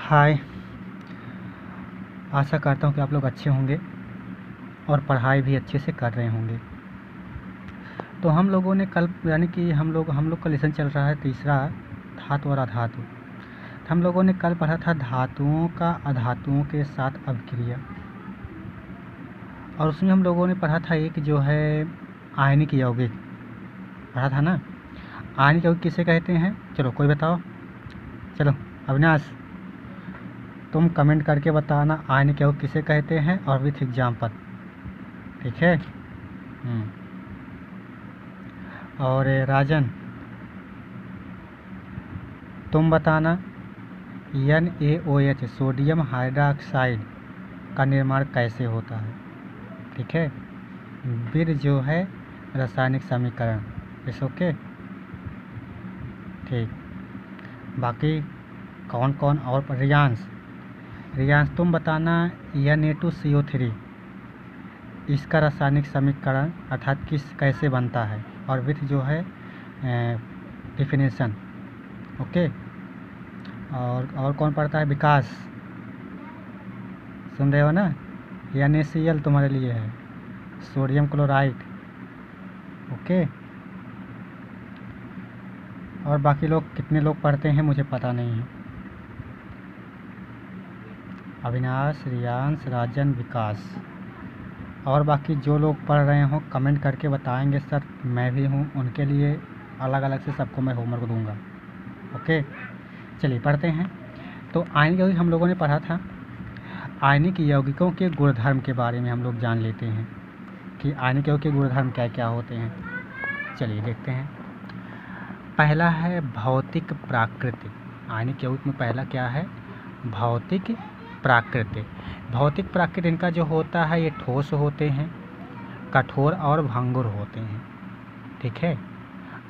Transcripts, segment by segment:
हाय। आशा करता हूँ कि आप लोग अच्छे होंगे और पढ़ाई भी अच्छे से कर रहे होंगे। तो हम लोगों ने कल यानी कि हम लोग का लेसन चल रहा है तीसरा, धातु और अधातु। हम लोगों ने कल पढ़ा था धातुओं का अधातुओं के साथ अभिक्रिया, और उसमें हम लोगों ने पढ़ा था एक जो है आयनिक यौगिक पढ़ा था ना। आयनिक यौगिक किसे कहते हैं? चलो कोई बताओ। चलो अविनाश, तुम कमेंट करके बताना आयनिक यौगिक किसे कहते हैं और विथ एग्जाम्पल, ठीक है। और राजन, तुम बताना NaOH सोडियम हाइड्रोक्साइड का निर्माण कैसे होता है, ठीक है। बिर जो है रासायनिक समीकरण, इस ओके, ठीक। बाकी कौन कौन और रियांश तुम बताना Na2CO3 इसका रासायनिक समीकरण अर्थात कैसे बनता है और विथ जो है डिफिनेशन, ओके। और कौन पढ़ता है? विकास, सुन रहे हो ना? NaCl तुम्हारे लिए है, सोडियम क्लोराइड, ओके। और बाकी लोग कितने लोग पढ़ते हैं मुझे पता नहीं है। अविनाश, रियांश, राजन, विकास, और बाकी जो लोग पढ़ रहे हों कमेंट करके बताएंगे सर मैं भी हूँ, उनके लिए अलग अलग से सबको मैं होमवर्क दूंगा, ओके। चलिए पढ़ते हैं। तो आयनिक यौगिक हम लोगों ने पढ़ा था। आयनिक यौगिकों के गुणधर्म के बारे में हम लोग जान लेते हैं कि आयनिक यौगिक के गुणधर्म क्या क्या होते हैं। चलिए देखते हैं। पहला है भौतिक प्राकृतिक। आयनिक यौगिक में पहला क्या है? भौतिक प्राकृतिक। भौतिक प्राकृतिक इनका जो होता है ये ठोस होते हैं, कठोर और भंगुर होते हैं, ठीक है।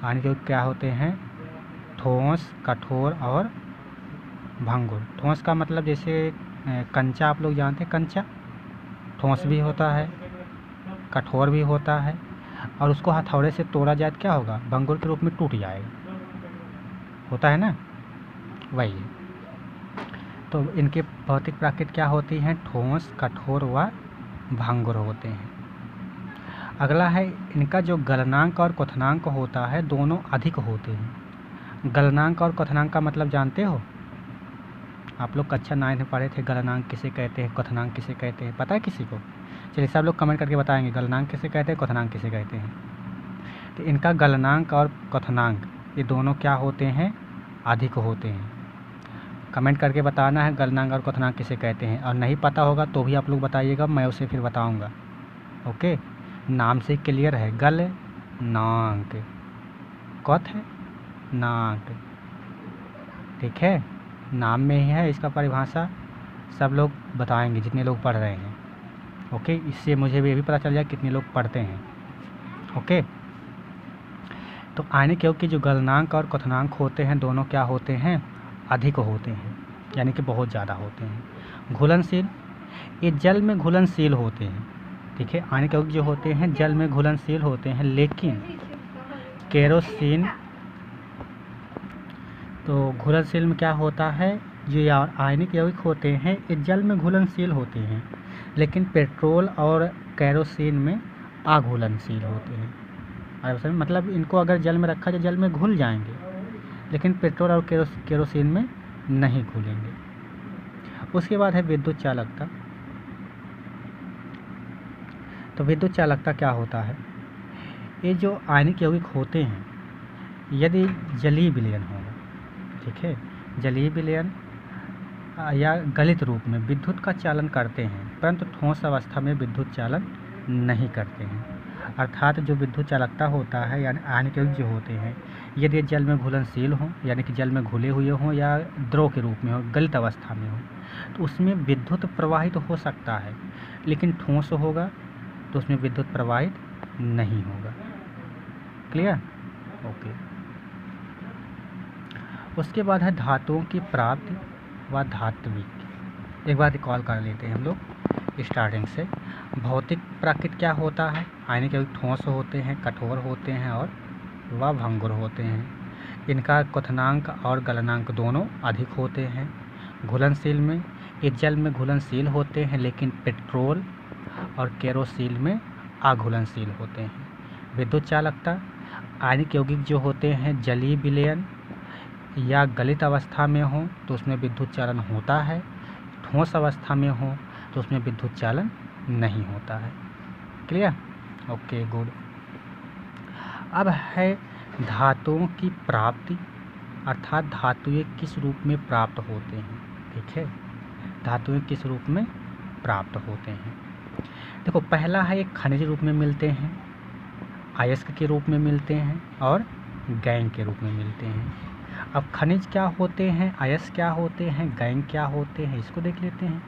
आयनिक यौगिक क्या होते हैं? ठोस, कठोर और भंगुर। ठोस का मतलब जैसे कंचा, आप लोग जानते हैं कंचा ठोस भी होता है, कठोर भी होता है, और उसको हथौड़े से तोड़ा जाए तो क्या होगा? भंगुर के रूप में टूट जाएगा, होता है ना, वही। तो इनके भौतिक प्राकृति क्या होती हैं? ठोस, कठोर व भंगुर होते हैं। अगला है इनका जो गलनांक और क्वथनांक होता है दोनों अधिक होते हैं। गलनांक और क्वथनांक का मतलब जानते हो? आप लोग कक्षा 9 में पढ़े थे। गलनांक किसे कहते हैं, क्वथनांक किसे कहते हैं, पता है किसी को? चलिए सब लोग कमेंट करके बताएंगे गलनांक किसे कहते हैं, क्वथनांक किसे कहते हैं। तो इनका गलनांक और क्वथनांक ये दोनों क्या होते हैं? अधिक होते हैं। कमेंट करके बताना है गलनांक और क्वथनांक किसे कहते हैं, और नहीं पता होगा तो भी आप लोग बताइएगा, मैं उसे फिर बताऊंगा, ओके। नाम से क्लियर है, गल नांक, क्वथ नांक, ठीक है। नाम में ही है, इसका परिभाषा सब लोग बताएंगे जितने लोग पढ़ रहे हैं, ओके। इससे मुझे भी ये भी पता चल जाए कितने लोग पढ़ते हैं, ओके। तो आयनिक यौगिक के जो गलनांक और क्वथनांक होते हैं दोनों क्या होते हैं? अधिक होते हैं, यानी कि बहुत ज़्यादा होते हैं। घुलनशील, ये जल में घुलनशील होते हैं, ठीक है। आयनिक यौगिक जो होते हैं जल में घुलनशील होते हैं, लेकिन केरोसिन, तो घुलनशील में क्या होता है? जो आयनिक यौगिक होते हैं ये जल में घुलनशील होते हैं, लेकिन पेट्रोल और केरोसिन में अघुलनशील होते हैं। और मतलब इनको अगर जल में रखा जाए जल में घुल जाएंगे, लेकिन पेट्रोल और केरोसिन में नहीं घुलेंगे। उसके बाद है विद्युत चालकता। तो विद्युत चालकता क्या होता है? ये जो आयनिक यौगिक होते हैं यदि जलीय विलयन होगा, ठीक है, जलीय विलयन या गलित रूप में विद्युत का चालन करते हैं, परंतु ठोस अवस्था में विद्युत चालन नहीं करते हैं। अर्थात जो विद्युत चालकता होता है यानी आयनिक यौगिक जो होते हैं यदि जल में घुलनशील हों, यानी कि जल में घुले हुए हों, या द्रव के रूप में हो, गलित अवस्था में हो, तो उसमें विद्युत प्रवाहित हो सकता है, लेकिन ठोस होगा तो उसमें विद्युत प्रवाहित नहीं होगा। क्लियर? ओके। उसके बाद है धातुओं की प्राप्ति व धात्विक। एक बार रिकॉल कर लेते हैं हम लोग स्टार्टिंग से। भौतिक प्राकृत क्या होता है? आयनिक यौगिक ठोस होते हैं, कठोर होते हैं और व भंगुर होते हैं। इनका क्वथनांक और गलनांक दोनों अधिक होते हैं। घुलनशील में, ये जल में घुलनशील होते हैं, लेकिन पेट्रोल और केरोसिन में अघुलनशील होते हैं। विद्युत चालकता, आयनिक यौगिक जो होते हैं जलीय विलयन या गलित अवस्था में हो तो उसमें विद्युत चालन होता है, ठोस अवस्था में हो तो उसमें विद्युत चालन नहीं होता है। क्लियर? Okay, good. अब है धातुओं की प्राप्ति, अर्थात धातुएं किस रूप में प्राप्त होते हैं। ठीक है, धातुएं किस रूप में प्राप्त होते हैं। देखो, पहला है एक खनिज रूप में मिलते हैं, अयस्क के रूप में मिलते हैं और गैंग के रूप में मिलते हैं। अब खनिज क्या होते हैं, अयस्क क्या होते हैं, गैंग क्या होते हैं, इसको देख लेते हैं।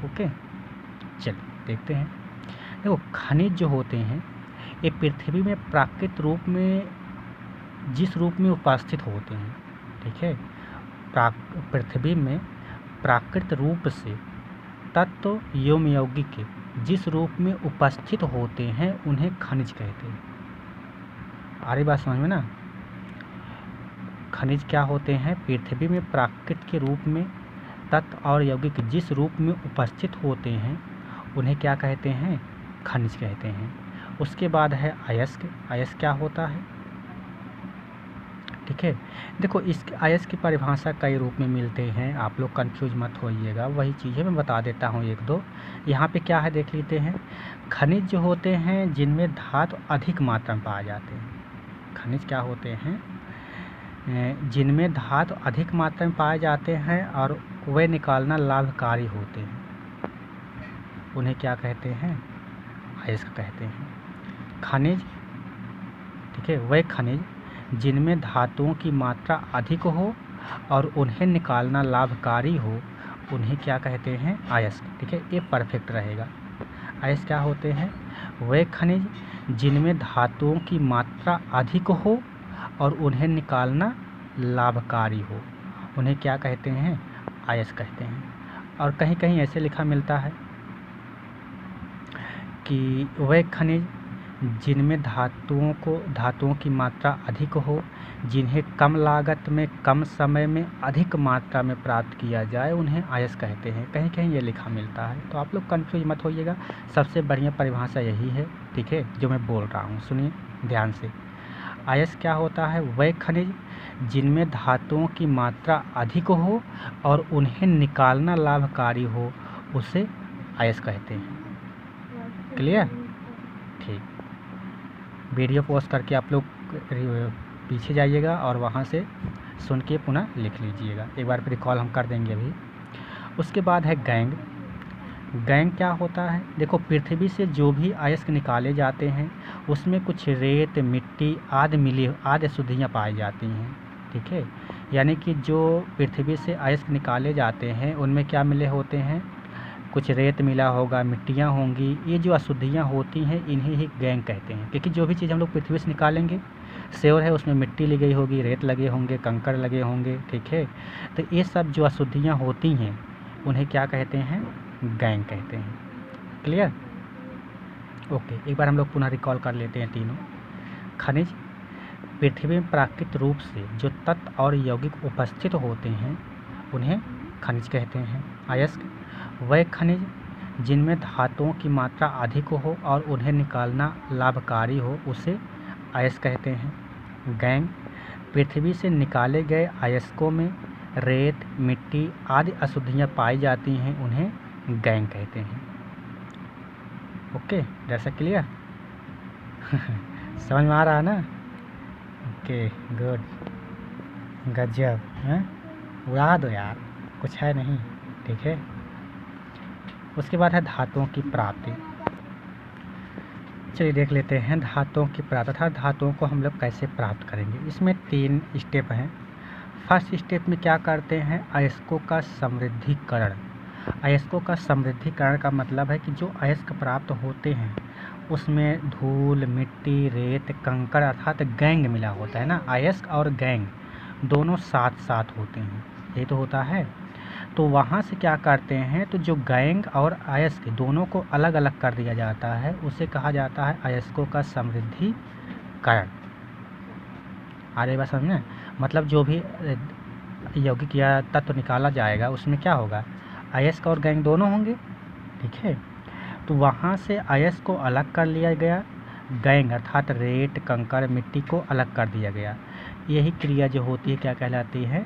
ओके, चलिए देखते हैं। देखो, खनिज जो होते हैं ये पृथ्वी में प्राकृतिक रूप में जिस रूप में उपस्थित होते हैं, ठीक है, पृथ्वी में प्राकृतिक रूप से तत्व एवं यौगिक के जिस रूप में उपस्थित होते हैं उन्हें खनिज कहते हैं। आ रही बात समझ में ना? खनिज क्या होते हैं, पृथ्वी में प्राकृतिक के रूप में तत्व और यौगिक जिस रूप में उपस्थित होते हैं उन्हें क्या कहते हैं, खनिज कहते हैं। उसके बाद है अयस्क। अयस्क क्या होता है, ठीक है। देखो, इस अयस्क की परिभाषा कई रूप में मिलते हैं, आप लोग कंफ्यूज मत होइएगा, वही चीज़ें मैं बता देता हूँ एक दो। यहाँ पे क्या है देख लेते हैं। खनिज जो होते हैं जिनमें धातु अधिक मात्रा में पाए जाते हैं। खनिज क्या होते हैं, जिनमें धातु अधिक मात्रा में पाए जाते हैं और वे निकालना लाभकारी होते हैं, उन्हें क्या कहते हैं, अयस्क कहते हैं। खनिज, ठीक है, वे खनिज जिनमें धातुओं की मात्रा अधिक हो और उन्हें निकालना लाभकारी हो उन्हें क्या कहते हैं, अयस्क। ठीक है, ये परफेक्ट रहेगा। अयस्क क्या होते हैं, वे खनिज जिनमें धातुओं की मात्रा अधिक हो और उन्हें निकालना लाभकारी हो उन्हें क्या कहते हैं, अयस्क कहते हैं। और कहीं कहीं ऐसे लिखा मिलता है कि वे खनिज जिनमें धातुओं की मात्रा अधिक हो, जिन्हें कम लागत में कम समय में अधिक मात्रा में प्राप्त किया जाए उन्हें अयस्क कहते हैं। कहीं कहीं ये लिखा मिलता है, तो आप लोग कंफ्यूज मत होइएगा, सबसे बढ़िया परिभाषा यही है, ठीक है, जो मैं बोल रहा हूँ। सुनिए ध्यान से। अयस्क क्या होता है, वह खनिज जिनमें धातुओं की मात्रा अधिक हो और उन्हें निकालना लाभकारी हो उसे अयस्क कहते हैं। क्लियर? ठीक, वीडियो पॉज करके आप लोग पीछे जाइएगा और वहाँ से सुन के पुनः लिख लीजिएगा, एक बार फिर रिकॉल हम कर देंगे अभी। उसके बाद है गैंग। गैंग क्या होता है, देखो, पृथ्वी से जो भी अयस्क निकाले जाते हैं उसमें कुछ रेत, मिट्टी आदि अशुद्धियाँ पाई जाती हैं। ठीक है, यानी कि जो पृथ्वी से अयस्क निकाले जाते हैं उनमें क्या मिले होते हैं, कुछ रेत मिला होगा, मिट्टियाँ होंगी, ये जो अशुद्धियाँ होती हैं इन्हें ही गैंग कहते हैं। क्योंकि जो भी चीज़ हम लोग पृथ्वी से निकालेंगे, श्योर है उसमें मिट्टी लगी होगी, रेत लगे होंगे, कंकड़ लगे होंगे, ठीक है, तो ये सब जो अशुद्धियाँ होती हैं उन्हें क्या कहते हैं, गैंग कहते हैं। क्लियर? ओके, एक बार हम लोग पुनः रिकॉल कर लेते हैं तीनों। खनिज पृथ्वी में प्राकृतिक रूप से जो तत्व और यौगिक उपस्थित होते हैं उन्हें खनिज कहते हैं। अयस्क वह खनिज जिनमें धातुओं की मात्रा अधिक हो और उन्हें निकालना लाभकारी हो उसे अयस्क कहते हैं। गैंग पृथ्वी से निकाले गए अयस्कों में रेत, मिट्टी आदि अशुद्धियाँ पाई जाती हैं, उन्हें गैंग कहते हैं। ओके, जैसा क्लियर? समझ में आ रहा है ना? ओके, गुड, गजब, हैं, उड़ा दो यार, कुछ है नहीं, ठीक है। उसके बाद है धातुओं की प्राप्ति। चलिए देख लेते हैं धातुओं की प्राप्ति, अर्थात धातुओं को हम लोग कैसे प्राप्त करेंगे। इसमें 3 स्टेप हैं। फर्स्ट स्टेप में क्या करते हैं, अयस्कों का समृद्धिकरण। अयस्कों का समृद्धिकरण का मतलब है कि जो अयस्क प्राप्त होते हैं उसमें धूल, मिट्टी, रेत, कंकड़ अर्थात गैंग मिला होता है ना। अयस्क और गैंग दोनों साथ साथ होते हैं, ये तो होता है। तो वहाँ से क्या करते हैं, तो जो गैंग और अयस्क दोनों को अलग अलग कर दिया जाता है, उसे कहा जाता है अयस्कों का समृद्धिकरण। आ रही बात समझ में? मतलब जो भी यौगिक या तत्व निकाला जाएगा उसमें क्या होगा, अयस्क और गैंग दोनों होंगे। ठीक है, तो वहाँ से अयस्क को अलग कर लिया गया, गैंग अर्थात रेत कंकड़ मिट्टी को अलग कर दिया गया। यही क्रिया जो होती है क्या कहलाती है,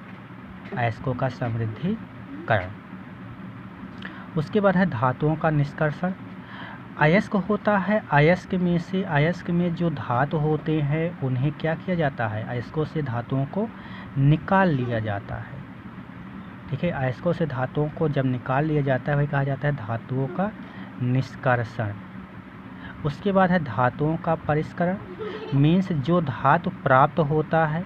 अयस्कों का समृद्धिकरण। उसके बाद है धातुओं का निष्कर्षण। अयस्क होता है, अयस्क में जो धातु होते हैं उन्हें क्या किया जाता है, अयस्कों से धातुओं को निकाल लिया जाता है। ठीक है, अयस्कों से धातुओं को जब निकाल लिया जाता है वही कहा जाता है धातुओं का निष्कर्षण। उसके बाद है धातुओं का परिष्करण। मीन्स जो धातु प्राप्त होता है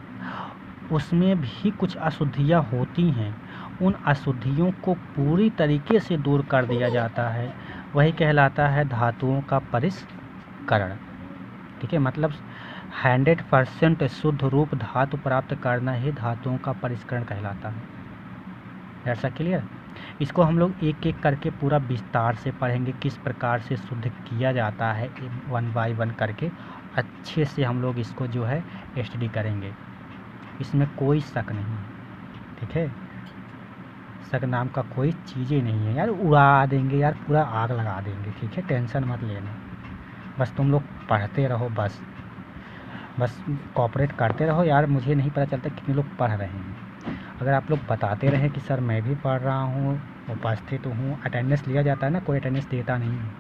उसमें भी कुछ अशुद्धियाँ होती हैं, उन अशुद्धियों को पूरी तरीके से दूर कर दिया जाता है, वही कहलाता है धातुओं का परिष्करण। ठीक है, मतलब 100% शुद्ध रूप धातु प्राप्त करना ही धातुओं का परिष्करण कहलाता है। ऐसा क्लियर। इसको हम लोग एक एक करके पूरा विस्तार से पढ़ेंगे, किस प्रकार से शुद्ध किया जाता है, 1 बाय 1 करके अच्छे से हम लोग इसको जो है स्टडी करेंगे। इसमें कोई शक नहीं है। ठीक है, शक नाम का कोई चीज़ ही नहीं है यार, उड़ा देंगे यार, पूरा आग लगा देंगे। ठीक है, टेंशन मत लेना, बस तुम लोग पढ़ते रहो, बस कोऑपरेट करते रहो यार। मुझे नहीं पता चलता कितने लोग पढ़ रहे हैं। अगर आप लोग बताते रहें कि सर मैं भी पढ़ रहा हूँ, उपस्थित हूँ, अटेंडेंस लिया जाता है ना, कोई अटेंडेंस देता नहीं है,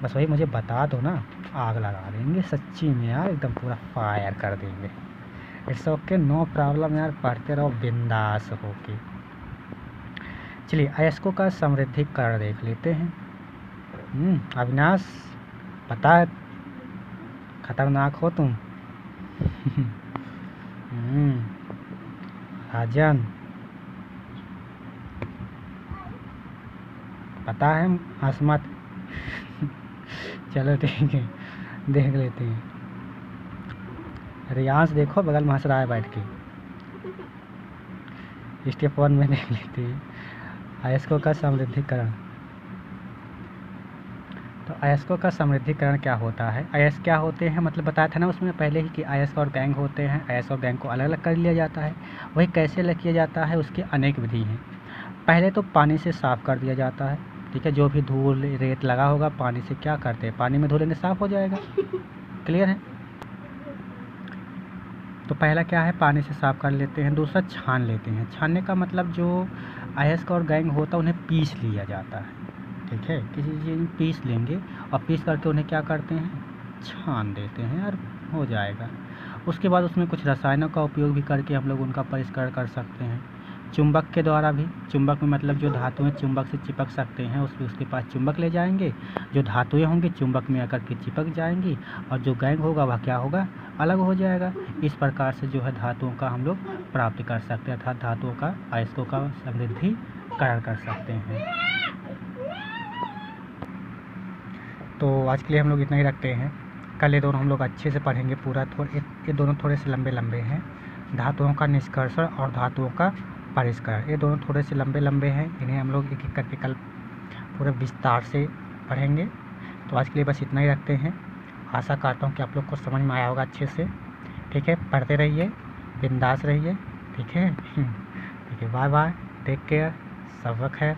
बस वही मुझे बता दो ना, आग लगा देंगे सच्ची में यार, एकदम पूरा फायर कर देंगे। इट्स ओके, नो प्रॉब्लम यार, पढ़ते रहो बिंदास होके। चलिए अयस्कों का समृद्धिकरण देख लेते हैं। अविनाश, पता है खतरनाक हो तुम। राजन, पता है, हंस मत। चलो ठीक है, देख लेते हैं। रियांश देखो बगल में हंस रहा है बैठ के। स्टेप 1 में देख लेते हैं अयस्कों का समृद्धिकरण। तो अयस्कों का समृद्धिकरण क्या होता है, अयस्क क्या होते हैं, मतलब बताया था ना उसमें पहले ही कि अयस्क और गैंग होते हैं। अयस्क और गैंग को अलग अलग कर लिया जाता है, वही कैसे अलग किया जाता है उसकी अनेक विधि हैं। पहले तो पानी से साफ़ कर दिया जाता है। ठीक है, जो भी धूल रेत लगा होगा पानी से क्या करते हैं, पानी में धुलेंगे, साफ़ हो जाएगा। क्लियर है। तो पहला क्या है, पानी से साफ़ कर लेते हैं। दूसरा छान लेते हैं। छानने का मतलब जो अयस्क और गैंग होता है उन्हें पीस लिया जाता है। ठीक है, किसी चीज़ में पीस लेंगे और पीस करके उन्हें क्या करते हैं, छान देते हैं यार, हो जाएगा। उसके बाद उसमें कुछ रसायनों का उपयोग भी करके हम लोग उनका परिष्करण कर सकते हैं। चुंबक के द्वारा भी, चुंबक में मतलब जो धातुएं चुंबक से चिपक सकते हैं उसके पास चुंबक ले जाएंगे, जो धातुएं होंगी चुंबक में आकर के चिपक जाएंगी, और जो गैंग होगा वह क्या होगा, अलग हो जाएगा। इस प्रकार से जो है धातुओं का हम लोग प्राप्त कर सकते हैं, अर्थात धातुओं का अयस्कों का समृद्धिकरण कर सकते हैं। तो आज के लिए हम लोग इतना ही रखते हैं। कल ये दोनों हम लोग अच्छे से पढ़ेंगे पूरा। ये दोनों थोड़े से लंबे लंबे हैं, धातुओं का निष्कर्षण और धातुओं का परिष्करण। ये दोनों थोड़े से लंबे लंबे हैं, इन्हें हम लोग एक एक करके कल पूरे विस्तार से पढ़ेंगे। तो आज के लिए बस इतना ही रखते हैं। आशा करता हूँ कि आप लोग को समझ में आया होगा अच्छे से। ठीक है, पढ़ते रहिए, बिंदास रहिए। ठीक है, ठीक है, बाय बाय, टेक केयर, सबक है।